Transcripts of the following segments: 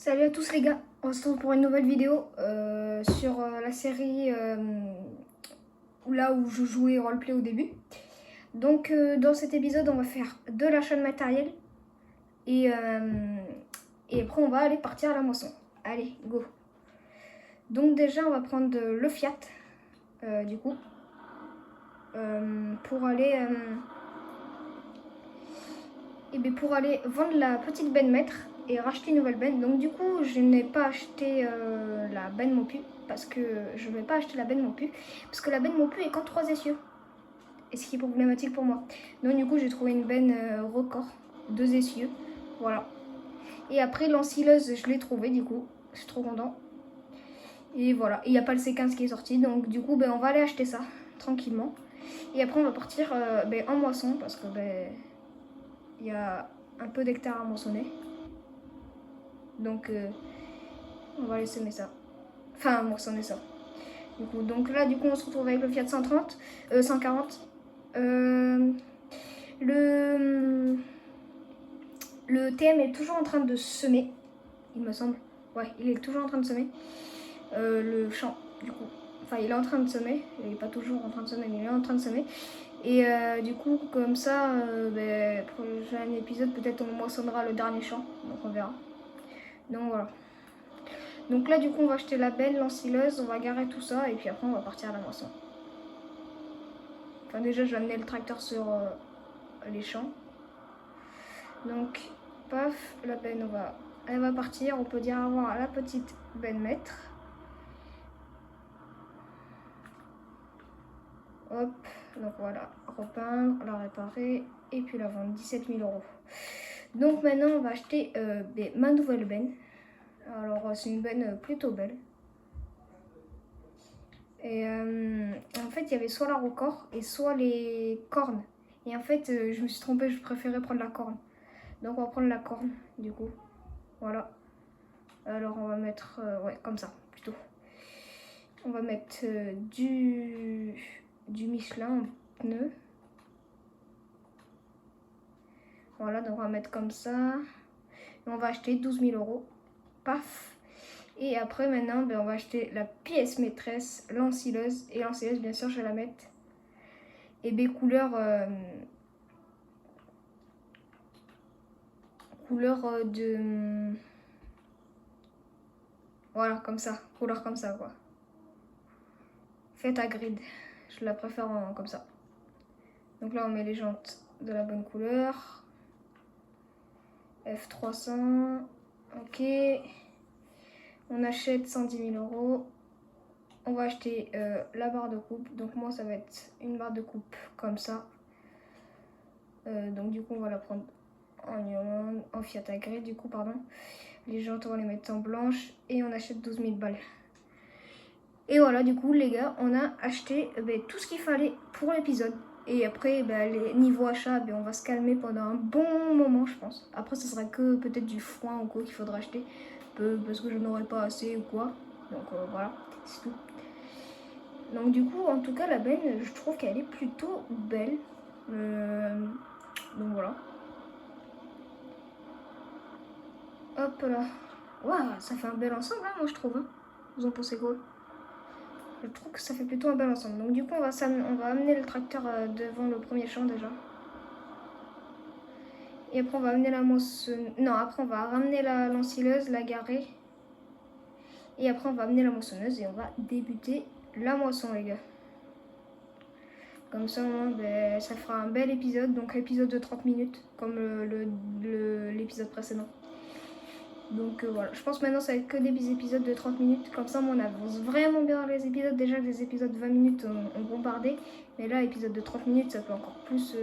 Salut à tous les gars, on se retrouve pour une nouvelle vidéo sur la série où je jouais roleplay au début. Donc dans cet épisode on va faire de l'achat de matériel et après on va aller partir à la moisson. Allez, go. Donc déjà on va prendre le Fiat du coup pour aller vendre la petite benne maître et racheter une nouvelle benne. Donc du coup je n'ai pas acheté la benne Mopu parce que je ne vais pas acheter la benne Mopu parce que la benne Mopu est qu'en 3 essieux et ce qui est problématique pour moi. Donc du coup j'ai trouvé une benne record, 2 essieux, voilà. Et après l'ensileuse je l'ai trouvé du coup, je suis trop content. Et voilà, il n'y a pas le C15 qui est sorti donc du coup on va aller acheter ça tranquillement. Et après on va partir en moisson parce que il y a un peu d'hectares à moissonner. Donc on va aller semer ça. Enfin moissonner ça. Du coup, donc là du coup on se retrouve avec le Fiat 140. Le TM est toujours en train de semer, il me semble. Ouais, il est toujours en train de semer. Le champ, du coup. Enfin, il est en train de semer. Il n'est pas toujours en train de semer, mais il est en train de semer. Et du coup, comme ça, pour le prochain épisode, peut-être on moissonnera le dernier champ. Donc on verra. Donc voilà. Donc là, du coup, on va acheter la benne, l'ensileuse, on va garer tout ça et puis après, on va partir à la moisson. Enfin, déjà, je vais amener le tracteur sur les champs. Donc, paf, la benne, elle va partir. On peut dire au revoir à la petite benne maître. Hop, donc voilà, repeindre, la réparer et puis la vendre, 17 000 €. Donc maintenant, on va acheter ma nouvelle benne. Alors, c'est une benne plutôt belle. Et en fait, il y avait soit la record et soit les cornes. Et en fait, je me suis trompée, je préférais prendre la corne. Donc, on va prendre la corne, du coup. Voilà. Alors, on va mettre, ouais, comme ça, plutôt. On va mettre du Michelin en pneu. Voilà, donc on va mettre comme ça. Et on va acheter 12 000 €. Paf. Et après, maintenant, on va acheter la pièce maîtresse, l'ensileuse. Et l'ensileuse, bien sûr, je vais la mettre. Et couleur de... Voilà, comme ça. Couleur comme ça, quoi. Faite à grid. Je la préfère comme ça. Donc là, on met les jantes de la bonne couleur. F300. Ok. On achète 110 000 €. On va acheter la barre de coupe. Donc moi, ça va être une barre de coupe comme ça. Donc du coup, on va la prendre en Fiat Agré, du coup, pardon. Les jantes, on va les mettre en blanche et on achète 12 000 balles. Et voilà, du coup, les gars, on a acheté tout ce qu'il fallait pour l'épisode. Et après, les niveaux achats, on va se calmer pendant un bon moment, je pense. Après, ce sera que peut-être du foin ou quoi qu'il faudra acheter. Parce que je n'aurai pas assez ou quoi. Donc voilà, c'est tout. Donc du coup, en tout cas, la benne, je trouve qu'elle est plutôt belle. Donc voilà. Hop là. Waouh, ça fait un bel ensemble, hein, moi je trouve. Hein. Vous en pensez quoi? Je trouve que ça fait plutôt un bel ensemble. Donc du coup, on va amener le tracteur devant le premier champ déjà. Et après, on va amener la moissonneuse. Non, après, on va ramener l'ensileuse, la garer. Et après, on va amener la moissonneuse et on va débuter la moisson, les gars. Comme ça, ça fera un bel épisode. Donc, épisode de 30 minutes, comme l'épisode précédent. Donc voilà, je pense maintenant ça va être que des épisodes de 30 minutes. Comme ça, on avance vraiment bien dans les épisodes. Déjà, les épisodes de 20 minutes ont bombardé. Mais là, épisode de 30 minutes, ça peut encore plus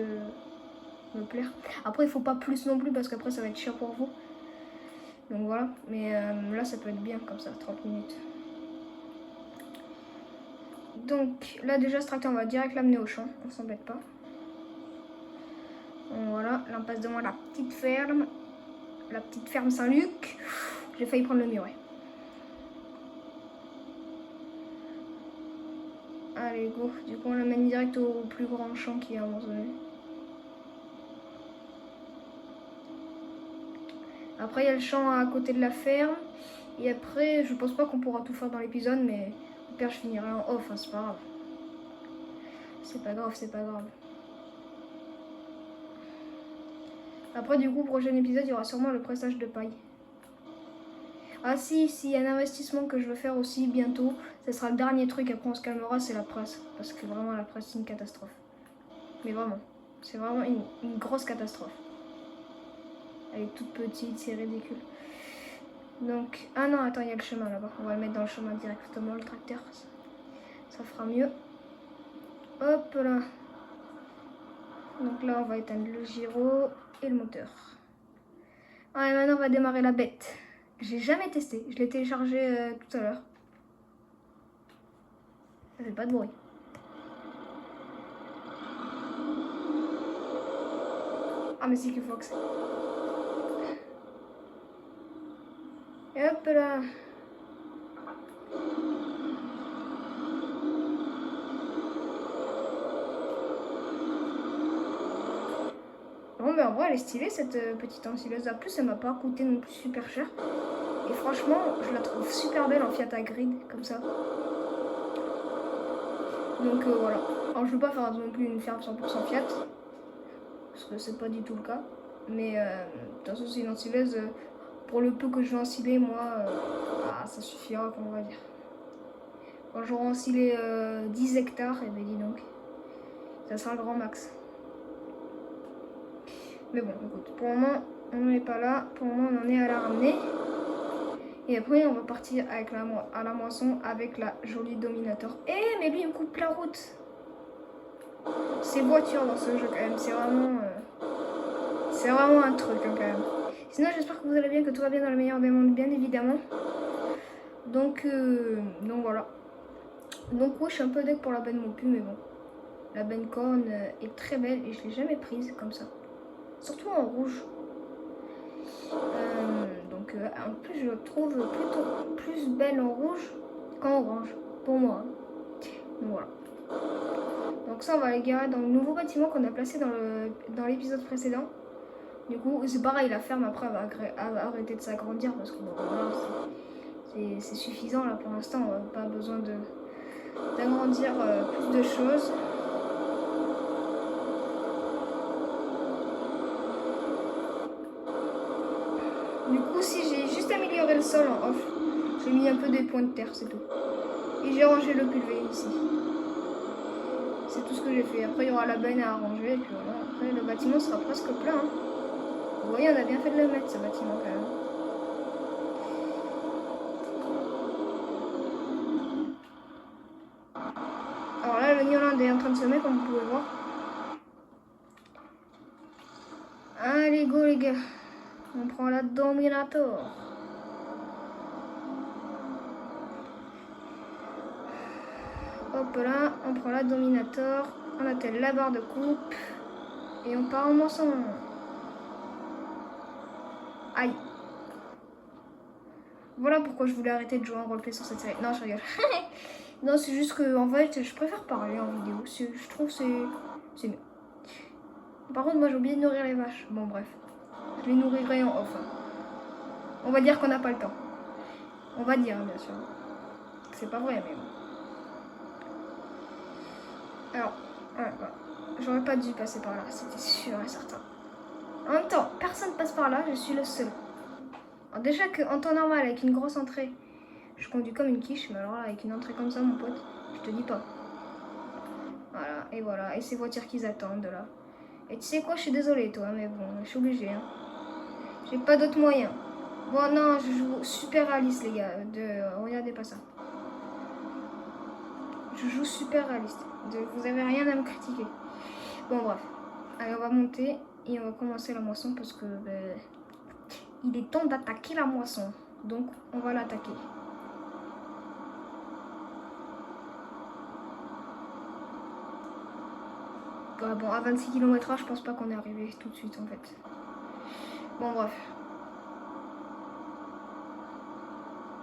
me plaire. Après, il faut pas plus non plus parce qu'après, ça va être chiant pour vous. Donc voilà, mais là, ça peut être bien comme ça, 30 minutes. Donc là, déjà, ce tracteur, on va direct l'amener au champ. On s'embête pas. Donc, voilà, là, on passe devant la petite ferme. La petite ferme Saint-Luc. J'ai failli prendre le muret. Allez, go. Du coup, on l'amène direct au plus grand champ qui est abandonné. Après, il y a le champ à côté de la ferme. Et après, je pense pas qu'on pourra tout faire dans l'épisode, mais au pire, je finirai en off, hein, c'est pas grave. C'est pas grave, c'est pas grave. Après, du coup, prochain épisode, il y aura sûrement le pressage de paille. Ah si, il y a un investissement que je veux faire aussi bientôt. Ce sera le dernier truc, après on se calmera, c'est la presse. Parce que vraiment, la presse, c'est une catastrophe. Mais vraiment, c'est vraiment une grosse catastrophe. Elle est toute petite, c'est ridicule. Donc, ah non, attends, il y a le chemin là-bas. On va le mettre dans le chemin directement, le tracteur. Ça fera mieux. Hop là. Donc là, on va éteindre le gyro et le moteur. Ah, et maintenant, on va démarrer la bête. J'ai jamais testé. Je l'ai téléchargé tout à l'heure. Ça fait pas de bruit. Ah, mais c'est qu'il faut que c'est. Et hop là. Bon, mais en vrai, elle est stylée cette petite ensileuse. En plus, elle m'a pas coûté non plus super cher. Et franchement, je la trouve super belle en Fiat Grid, comme ça. Donc voilà. Alors, je veux pas faire non plus une ferme 100% Fiat. Parce que c'est pas du tout le cas. Mais de toute façon, c'est une ensileuse. Pour le peu que je vais ensiler, moi, ça suffira, on va dire. Quand j'aurai ensilé 10 hectares, et ben dis donc, ça sera le grand max. Mais bon, écoute, pour le moment, on n'en est pas là. Pour le moment, on en est à la ramener. Et après, on va partir avec à la moisson avec la jolie Dominator. Eh, mais lui, il me coupe la route. Ces voitures dans ce jeu, quand même, c'est vraiment un truc, hein, quand même. Sinon, j'espère que vous allez bien, que tout va bien dans le meilleur des mondes, bien évidemment. Donc voilà. Donc oui, je suis un peu deck pour la benne Mopu, mais bon. La benne corne est très belle et je l'ai jamais prise comme ça. Surtout en rouge. Donc en plus, je la trouve plutôt plus belle en rouge qu'en orange, pour moi. Donc voilà. Donc ça, on va les garer dans le nouveau bâtiment qu'on a placé dans l'épisode précédent. Du coup, c'est pareil, la ferme après va arrêter de s'agrandir parce que bon, voilà, c'est suffisant là pour l'instant. On n'a pas besoin d'agrandir plus de choses. Du coup, si j'ai juste amélioré le sol en off, j'ai mis un peu des points de terre, c'est tout. Et j'ai rangé le pulvé ici. C'est tout ce que j'ai fait. Après, il y aura la benne à arranger. Et puis voilà. Après, le bâtiment sera presque plein. Hein. Vous voyez, on a bien fait de le mettre, ce bâtiment, quand même. Alors là, le Newland est en train de se mettre, comme vous pouvez voir. Allez, go, les gars. On prend la Dominator. Hop là, on prend la Dominator. On attelle la barre de coupe. Et on part en moisson. Aïe. Voilà pourquoi je voulais arrêter de jouer en roleplay sur cette série. Non, je rigole. Non, c'est juste que en fait, je préfère parler en vidéo. Je trouve que c'est mieux. Par contre, moi, j'ai oublié de nourrir les vaches. Bon, bref. Je les nourrirai en off. Hein. On va dire qu'on n'a pas le temps. On va dire, bien sûr. C'est pas vrai, mais bon. Alors, voilà. J'aurais pas dû passer par là. C'était sûr et certain. En même temps, personne passe par là. Je suis le seul. Alors déjà qu'en temps normal, avec une grosse entrée, je conduis comme une quiche. Mais alors là, avec une entrée comme ça, mon pote, je te dis pas. Voilà, et voilà. Et ces voitures qu'ils attendent, là. Et tu sais quoi, je suis désolée, toi, mais bon, je suis obligée. Hein. J'ai pas d'autre moyen. Bon, non, je joue super réaliste, les gars. Regardez pas ça. Je joue super réaliste. Vous avez rien à me critiquer. Bon, bref. Allez, on va monter et on va commencer la moisson parce que il est temps d'attaquer la moisson. Donc, on va l'attaquer. Bon, à 26 km/h, je pense pas qu'on est arrivé tout de suite en fait. Bon, bref.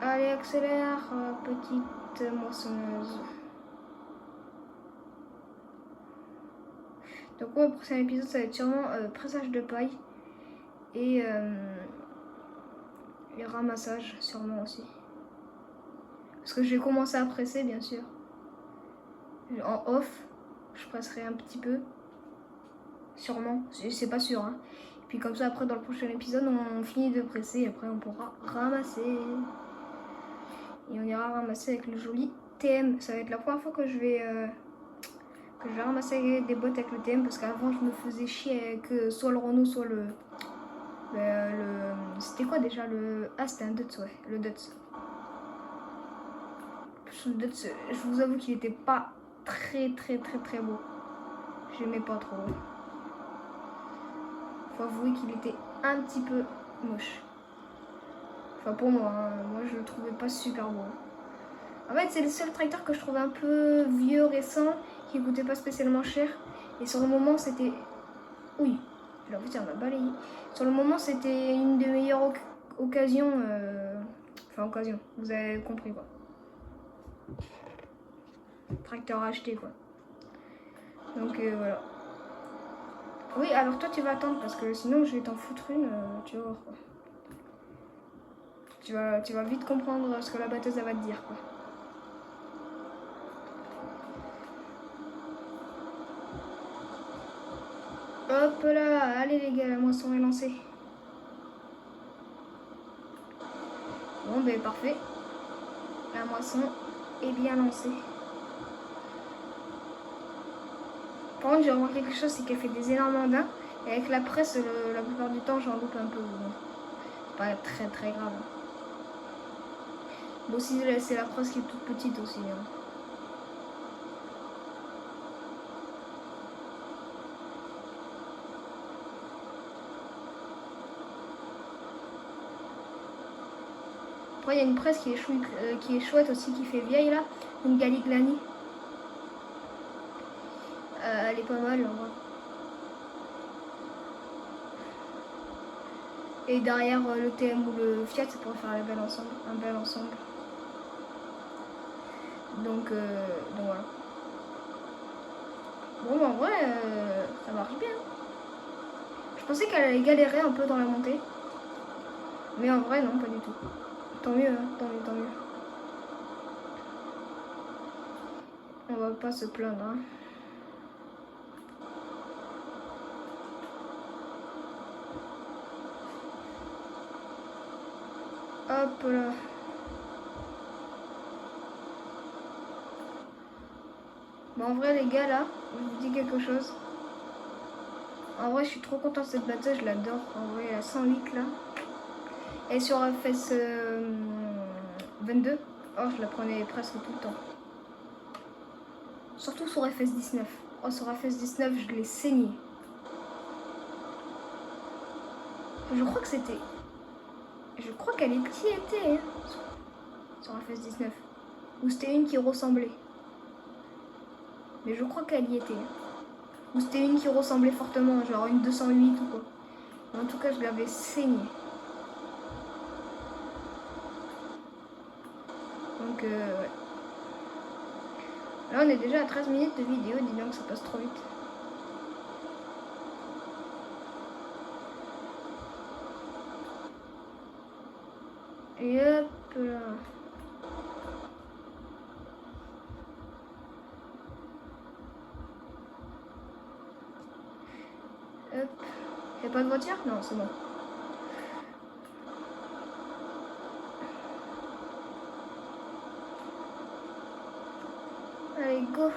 Allez, accélère, petite moissonneuse. Donc, ouais, le prochain épisode, ça va être sûrement pressage de paille. Et Les ramassages, sûrement aussi. Parce que je vais commencer à presser, bien sûr. En off, je presserai un petit peu. Sûrement, c'est pas sûr. Hein. Puis comme ça, après, dans le prochain épisode, on finit de presser. Et après, on pourra ramasser. Et on ira ramasser avec le joli TM. Ça va être la première fois que je vais ramasser des bottes avec le TM. Parce qu'avant, je me faisais chier avec soit le Renault, soit le c'était quoi déjà le... Ah, c'était un Dutz, ouais. Le Dutz. Le Dutz, je vous avoue qu'il était pas très beau. J'aimais pas trop. Faut avouer qu'il était un petit peu moche. Enfin pour moi, hein. Moi je le trouvais pas super beau. En fait c'est le seul tracteur que je trouvais un peu vieux, récent, qui coûtait pas spécialement cher. Et sur le moment c'était... Oui, la voiture m'a balayé. Sur le moment c'était une des meilleures occasions. Enfin occasion, vous avez compris quoi. Tracteur acheté quoi. Donc voilà. Oui, alors toi tu vas attendre parce que sinon je vais t'en foutre une, tu vas voir quoi. Tu vas vite comprendre ce que la batteuse elle va te dire quoi. Hop là, allez les gars, la moisson est lancée. Bon ben parfait. La moisson est bien lancée. Par contre j'ai remarqué quelque chose, c'est qu'elle fait des énormes andins. Et avec la presse, la plupart du temps j'en loupe un peu. Bon. Pas très grave. Bon aussi c'est la presse qui est toute petite aussi. Hein. Après il y a une presse qui est chouette aussi, qui fait vieille là. Une Galiglani. Elle est pas mal en vrai. Et derrière le TM ou le Fiat, ça pourrait faire un bel ensemble. Donc voilà. Bon, en vrai, ça marche bien. Je pensais qu'elle allait galérer un peu dans la montée. Mais en vrai, non, pas du tout. Tant mieux, hein, tant mieux. On va pas se plaindre. Hein. Hop là. Bon, en vrai, les gars, là, je vous dis quelque chose. En vrai, je suis trop contente de cette batteuse, je l'adore. En vrai, la 108 là. Et sur FS 22, oh, je la prenais presque tout le temps. Surtout sur FS 19. Oh, sur FS 19, je l'ai saigné. Je crois que c'était... Je crois qu'elle y était, hein, sur FS 19. Ou c'était une qui ressemblait. Mais je crois qu'elle y était. Hein. Ou c'était une qui ressemblait fortement, genre une 208 ou quoi. Mais en tout cas, je l'avais saignée. Donc, ouais. Là, on est déjà à 13 minutes de vidéo, dis donc, ça passe trop vite. Et hop là. Hop. Y'a pas de voiture? Non, c'est bon. Allez, go.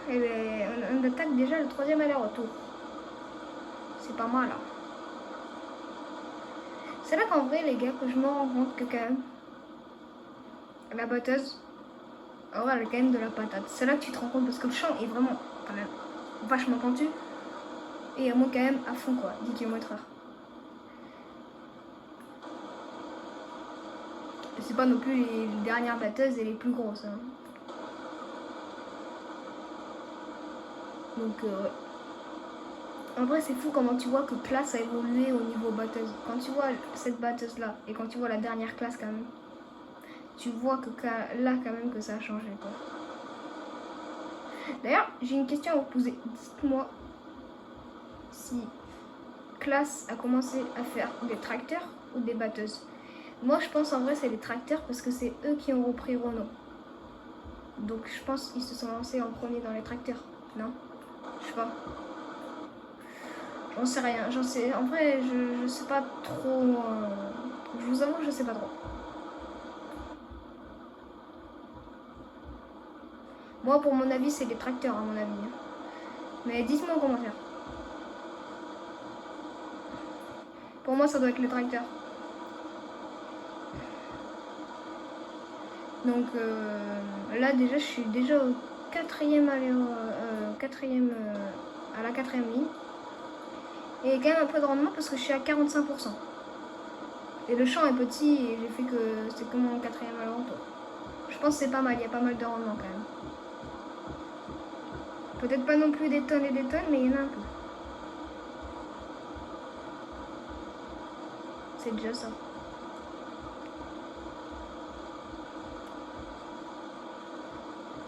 Et bien, on attaque déjà le 3e aller-retour. C'est pas mal, là. C'est là qu'en vrai, les gars, que je me rends compte que quand même, la batteuse, oh, elle a quand même de la patate. C'est là que tu te rends compte parce que le champ est vraiment quand même vachement pentu. Et elle monte quand même à fond, quoi, 10 km/h. C'est pas non plus les dernières batteuses et les plus grosses. Hein. Donc, ouais. En vrai, c'est fou comment tu vois que classe a évolué au niveau batteuse. Quand tu vois cette batteuse-là et quand tu vois la dernière classe, quand même, tu vois que là, quand même, que ça a changé, quoi. D'ailleurs, j'ai une question à vous poser. Dites-moi, si classe a commencé à faire des tracteurs ou des batteuses. Moi, je pense en vrai c'est les tracteurs parce que c'est eux qui ont repris Renault. Donc je pense qu'ils se sont lancés en premier dans les tracteurs. Non? Je sais pas. J'en sais rien. J'en sais. En vrai, je sais pas trop. Je vous avoue, je sais pas trop. Moi, pour mon avis, c'est les tracteurs, à mon avis. Mais dites-moi en commentaire. Pour moi, ça doit être les tracteurs. Donc là, déjà, je suis déjà au quatrième à la quatrième ligne. Et quand même un peu de rendement parce que je suis à 45%. Et le champ est petit et j'ai fait que c'est comme mon quatrième à l'entour. Je pense que c'est pas mal, il y a pas mal de rendement quand même. Peut-être pas non plus des tonnes et des tonnes, mais il y en a un peu. C'est déjà ça.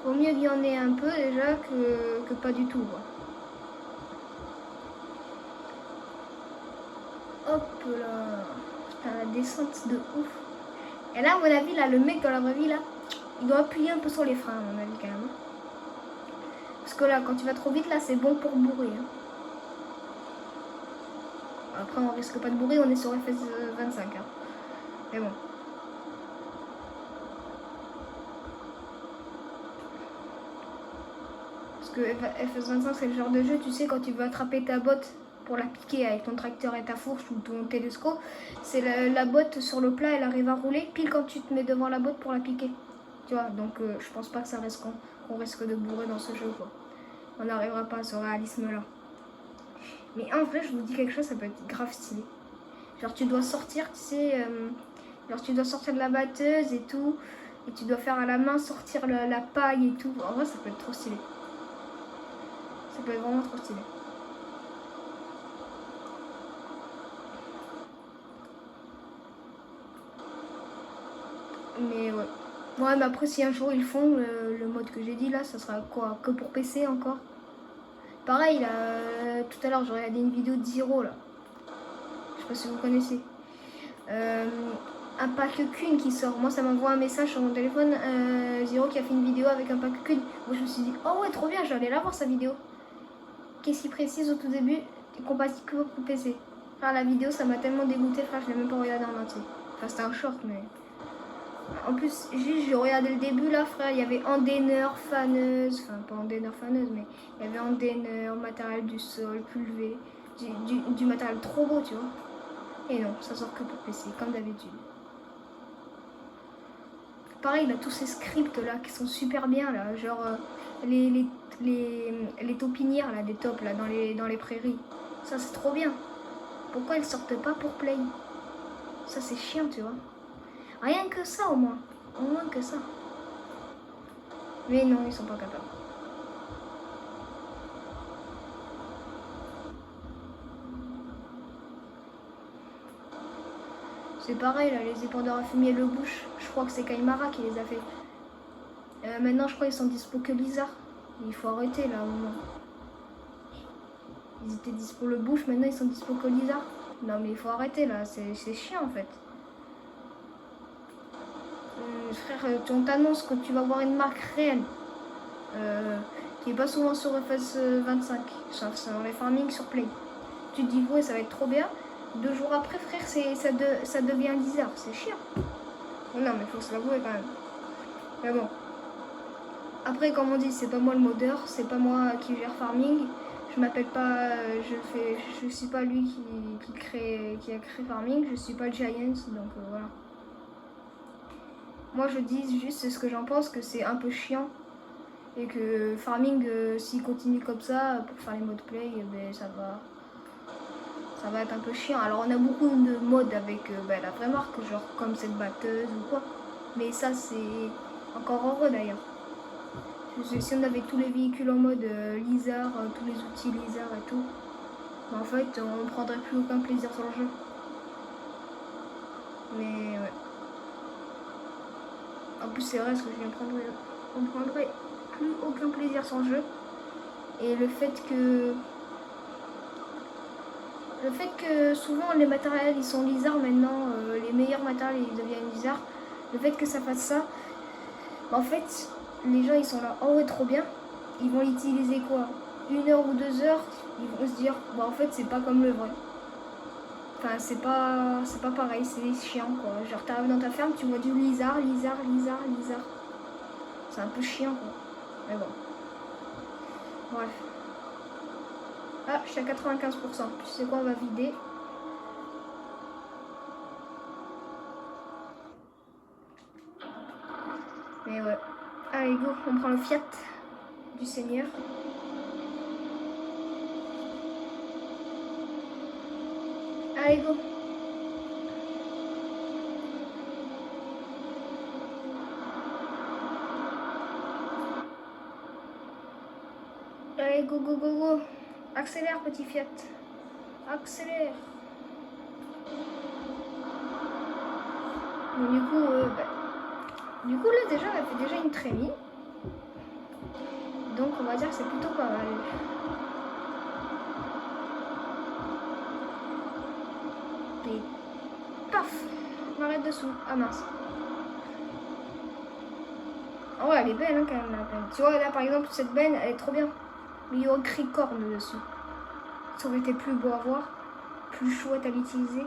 Vaut mieux qu'il y en ait un peu déjà que pas du tout. Quoi. Hop là. Putain, la descente de ouf. Et là, à mon avis, là, le mec dans la vraie vie, là, il doit appuyer un peu sur les freins, à mon avis, quand même. Parce que là, quand tu vas trop vite, là, c'est bon pour bourrer. Hein. Après, on risque pas de bourrer, on est sur FS 25. Hein. Mais bon. Parce que FS 25, c'est le genre de jeu, tu sais, quand tu veux attraper ta botte pour la piquer avec ton tracteur et ta fourche ou ton télescope, c'est la botte sur le plat, elle arrive à rouler pile quand tu te mets devant la botte pour la piquer. Tu vois, donc je pense pas que ça risque qu'on risque de bourrer dans ce jeu, quoi. On n'arrivera pas à ce réalisme-là. Mais en vrai, je vous dis quelque chose, ça peut être grave stylé. Genre, tu dois sortir, tu sais, genre tu dois sortir de la batteuse et tout, et tu dois faire à la main sortir la paille et tout. En vrai, ça peut être trop stylé. Ça peut être vraiment trop stylé. Mais ouais. Ouais, mais après, si un jour ils font le mode que j'ai dit là, ça sera quoi? Que pour PC encore? Pareil, là, tout à l'heure, j'ai regardé une vidéo de Zero là. Je sais pas si vous connaissez. Un pack Kun qui sort. Moi, ça m'envoie un message sur mon téléphone. Zero qui a fait une vidéo avec un pack Kun. Moi, je me suis dit, oh ouais, trop bien, je vais aller la voir sa vidéo. Qu'est-ce qu'il précise au tout début? Compatible que pour PC. Frère, la vidéo, ça m'a tellement dégoûté, frère, je l'ai même pas regardé en entier. Enfin, c'était un short, mais. En plus, juste, j'ai regardé le début là, frère. Il y avait Andener, faneuse. Enfin, pas Andener, faneuse, mais il y avait Andener, matériel du sol, pulvé. Du matériel trop beau, tu vois. Et non, ça sort que pour PC, comme d'habitude. Pareil, il a tous ces scripts là qui sont super bien là, genre les taupinières là, des taupes là dans les prairies. Ça c'est trop bien. Pourquoi elles sortent pas pour Play? Ça c'est chiant, tu vois. Rien que ça au moins. Au moins que ça. Mais non, ils sont pas capables. C'est pareil là, les épandeurs à fumier le bouche. Je crois que c'est Kaimara qui les a fait. Maintenant, je crois qu'ils sont dispo que Blizzard. Il faut arrêter là au moment. Ils étaient dispo le bouche, maintenant ils sont dispo que Blizzard. Non mais il faut arrêter là, c'est chiant en fait. Frère, on t'annonce que tu vas voir une marque réelle. Qui est pas souvent sur FS 25. C'est dans les farming sur Play. Tu te dis ouais ça va être trop bien. 2 jours après frère ça devient Blizzard. C'est chiant. Non mais faut se l'avouer quand même. Mais bon. Après, comme on dit, c'est pas moi le modeur, c'est pas moi qui gère farming. Je m'appelle pas, je suis pas lui qui a créé farming. Je suis pas le Giants, donc voilà. Moi, je dis juste ce que j'en pense, que c'est un peu chiant et que farming, s'il continue comme ça pour faire les modes play, ben ça va être un peu chiant. Alors, on a beaucoup de modes avec la vraie marque, genre comme cette batteuse ou quoi. Mais ça, c'est encore heureux d'ailleurs. Si on avait tous les véhicules en mode Lizard, tous les outils Lizard et tout, en fait on ne prendrait plus aucun plaisir sur le jeu. Mais ouais. En plus c'est vrai ce que je viens de prendre, on ne prendrait plus aucun plaisir sur le jeu. Et le fait que Le fait que souvent les matériels ils sont lizards maintenant, les meilleurs matériels ils deviennent lizards. Le fait que ça fasse ça, en fait, les gens ils sont là, oh ouais trop bien. Ils vont l'utiliser quoi, 1 heure ou 2 heures, ils vont se dire, bah en fait c'est pas comme le vrai. Enfin c'est pas pareil, c'est chiant quoi. Genre t'arrives dans ta ferme, tu vois du lizard. C'est un peu chiant quoi. Mais bon. Bref. Ah, je suis à 95%. Tu sais quoi, on va vider. Mais ouais. Allez, go, on prend le Fiat du Seigneur. Allez, go. Allez, go, go, go, go. Accélère, petit Fiat. Accélère. Bon, du coup, là, déjà, elle fait déjà une trémie. Donc, on va dire que c'est plutôt pas mal. Et paf, on arrête dessous. Ah mince. Oh, elle est belle, hein, quand même, la benne. Tu vois, là, par exemple, cette benne, elle est trop bien. Mais il y a écrit corne dessus. Ça aurait été plus beau à voir, plus chouette à l'utiliser.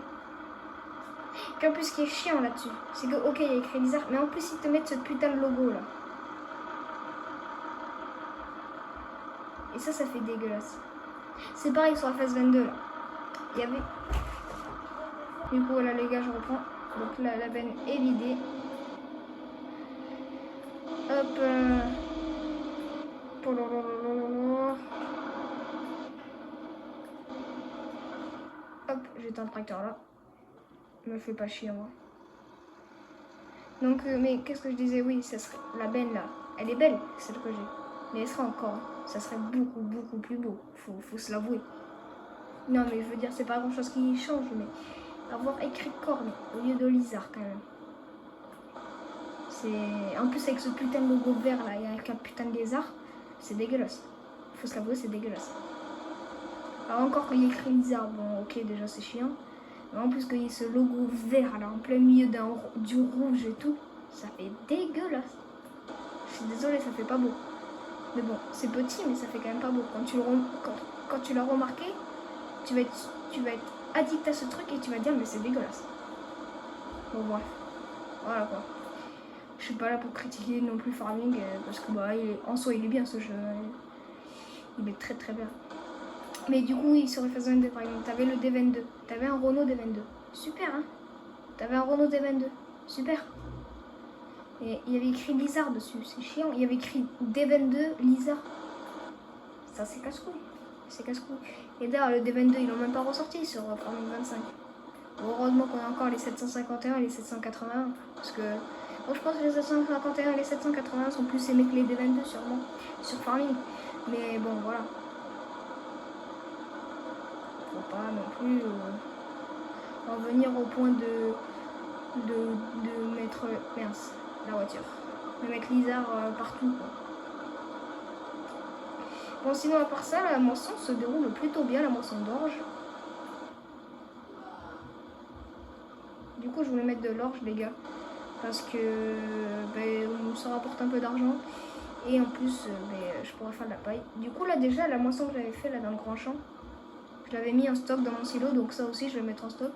Et en plus, ce qui est chiant là-dessus, c'est que, ok, il y a écrit bizarre, mais en plus, ils te mettent ce putain de logo là. Et ça fait dégueulasse. C'est pareil sur la phase 22 là. Il y avait. Du coup, voilà, les gars, je reprends. Donc là, la benne est vidée. Hop. Hop, j'éteins le tracteur là. Me fais pas chier, moi. Donc, mais qu'est-ce que je disais? Oui, ça serait la benne là. Elle est belle, celle que j'ai. Mais elle sera encore. Ça serait beaucoup plus beau. Faut se l'avouer. Non, mais je veux dire, c'est pas grand chose qui change, mais avoir écrit corne au lieu de lizard quand même. C'est. En plus, avec ce putain de logo vert là, il y a un putain de lézard. C'est dégueulasse. Faut se l'avouer, c'est dégueulasse. Alors, encore qu'il y ait écrit lizard, bon, ok, déjà c'est chiant. Mais en plus, qu'il y ait ce logo vert là, en plein milieu du rouge et tout, ça fait dégueulasse. Je suis désolée, ça fait pas beau. Mais bon, c'est petit, mais ça fait quand même pas beau. Quand tu l'as remarqué, tu vas être addict à ce truc et tu vas dire, mais c'est dégueulasse. Bon, bref. Voilà quoi. Je suis pas là pour critiquer non plus Farming parce que bah, en soi, il est bien ce jeu. Il est très bien. Mais du coup, il serait phase 22 par exemple. T'avais le D22. T'avais un Renault D22. Super, hein. T'avais un Renault D22. Super. Et il y avait écrit Lizard dessus. C'est chiant. Il y avait écrit D22 Lizard. Ça, c'est casse-couille. C'est casse-couille. Et d'ailleurs, le D22, ils l'ont même pas ressorti sur Farming 25. Heureusement qu'on a encore les 751 et les 781. Parce que bon, je pense que les 751 et les 781 sont plus aimés que les D22 sûrement sur Farming. Mais bon, voilà. Faut pas non plus en venir au point de mettre la voiture. De mettre Lizard partout quoi. Bon, sinon à part ça, la moisson se déroule plutôt bien, la moisson d'orge. Du coup, je voulais mettre de l'orge, les gars, parce que ça rapporte un peu d'argent et en plus, je pourrais faire de la paille. Du coup, là déjà, la moisson que j'avais fait là dans le grand champ, je l'avais mis en stock dans mon silo, donc ça aussi, je vais le mettre en stock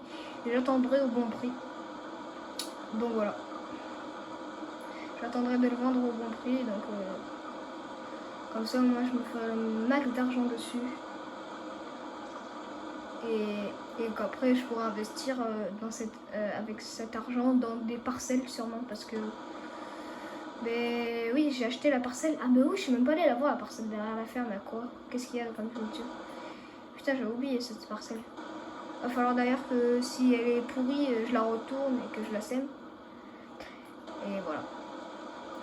et j'attendrai au bon prix. Donc voilà, j'attendrai de le vendre au bon prix, donc comme ça, moi, je me ferai un max d'argent dessus. Et qu'après je pourrais investir avec cet argent dans des parcelles sûrement parce que oui, j'ai acheté la parcelle. Ah mais oui, je suis même pas allée la voir, la parcelle derrière la ferme. À quoi? Qu'est-ce qu'il y a comme culture? Putain, j'ai oublié cette parcelle. Va falloir d'ailleurs que si elle est pourrie, je la retourne et que je la sème. Et voilà.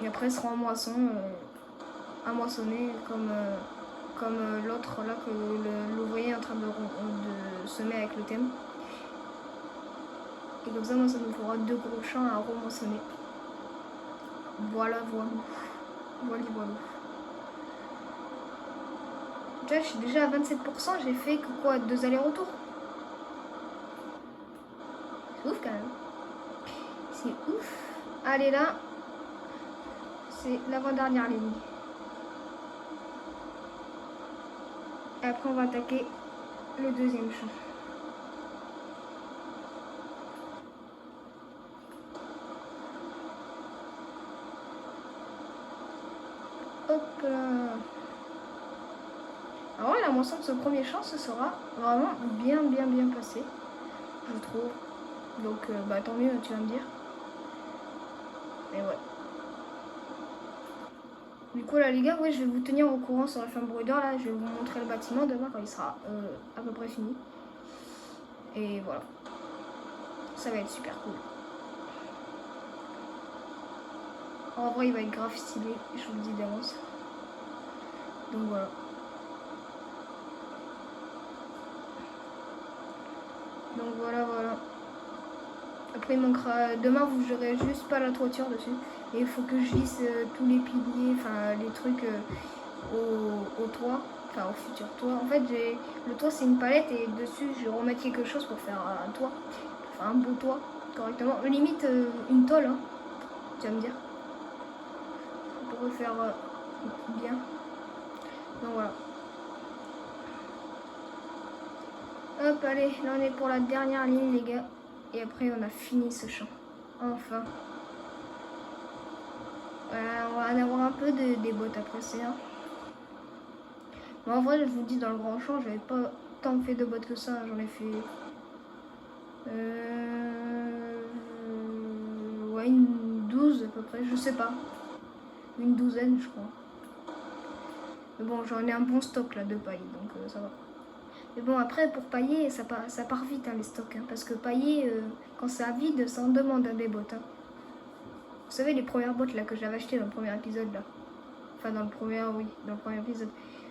Et après elle sera en moisson, à moissonner comme l'autre là que l'ouvrier est en train de semer avec le thème. Et comme ça, moi, ça me fera 2 gros champs à remoissonner. Voilà. Déjà, je suis déjà à 27%, j'ai fait que quoi, 2 allers-retours. C'est ouf quand même. C'est ouf. Allez là. C'est l'avant-dernière ligne. Et après on va attaquer le deuxième champ. Hop là. Alors la moisson de ce premier champ, ce sera vraiment bien passé, je trouve. Donc bah tant mieux, tu vas me dire. Mais ouais. Du coup là les gars, ouais, je vais vous tenir au courant sur la ferme Broder. Là, je vais vous montrer le bâtiment demain quand il sera à peu près fini. Et voilà. Ça va être super cool. En vrai, il va être grave stylé, je vous le dis d'avance. Donc voilà. Donc voilà. Après, il manquera. Demain, vous n'aurez juste pas la toiture dessus. Et il faut que je visse tous les piliers, enfin les trucs au toit, enfin au futur toit. En fait, le toit, c'est une palette et dessus, je vais remettre quelque chose pour faire un toit, enfin un beau toit correctement. Limite une tôle, hein, tu vas me dire. Pour refaire bien. Donc voilà. Hop, allez, là on est pour la dernière ligne les gars. Et après on a fini ce champ. Enfin. Voilà, on va en avoir un peu des bottes à presser. Hein. Bon, en vrai, je vous dis, dans le grand champ, j'avais pas tant fait de bottes que ça. J'en ai fait... ouais, une 12 à peu près, je sais pas. Une douzaine, je crois. Mais bon, j'en ai un bon stock là de paille, donc ça va. Mais bon, après, pour pailler, ça part vite hein, les stocks. Hein, parce que pailler, quand ça vide, ça en demande hein, des bottes. Hein. Vous savez, les premières bottes là que j'avais achetées dans le premier épisode là. Enfin, dans le premier épisode.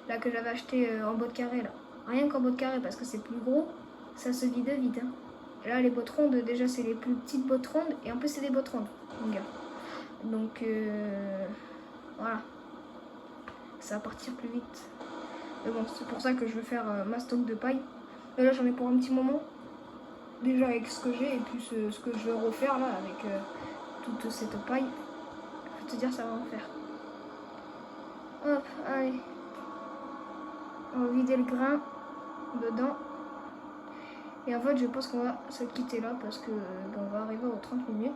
Là que j'avais acheté en bottes carrées là. Rien qu'en bottes carrées parce que c'est plus gros, ça se vide vite. Hein. Et là, les bottes rondes, déjà, c'est les plus petites bottes rondes. Et en plus, c'est des bottes rondes, mon gars. Donc, voilà. Ça va partir plus vite. Mais bon, c'est pour ça que je vais faire ma stock de paille. Et là, j'en ai pour un petit moment. Déjà avec ce que j'ai et puis ce que je vais refaire là avec toute cette paille. Je vais te dire, ça va en faire. Hop, allez. On va vider le grain dedans. Et en fait, je pense qu'on va se quitter là parce que on va arriver aux 30 minutes.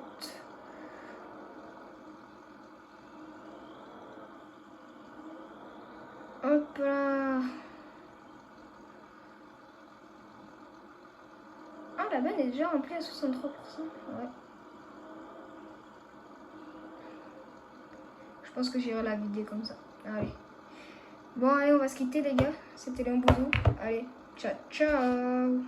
Hop là. Ah, la benne est déjà remplie à 63%. Ouais. Je pense que j'irai la vider comme ça. Allez. Bon, allez, on va se quitter, les gars. C'était Léon Bouzou. Allez, ciao, ciao.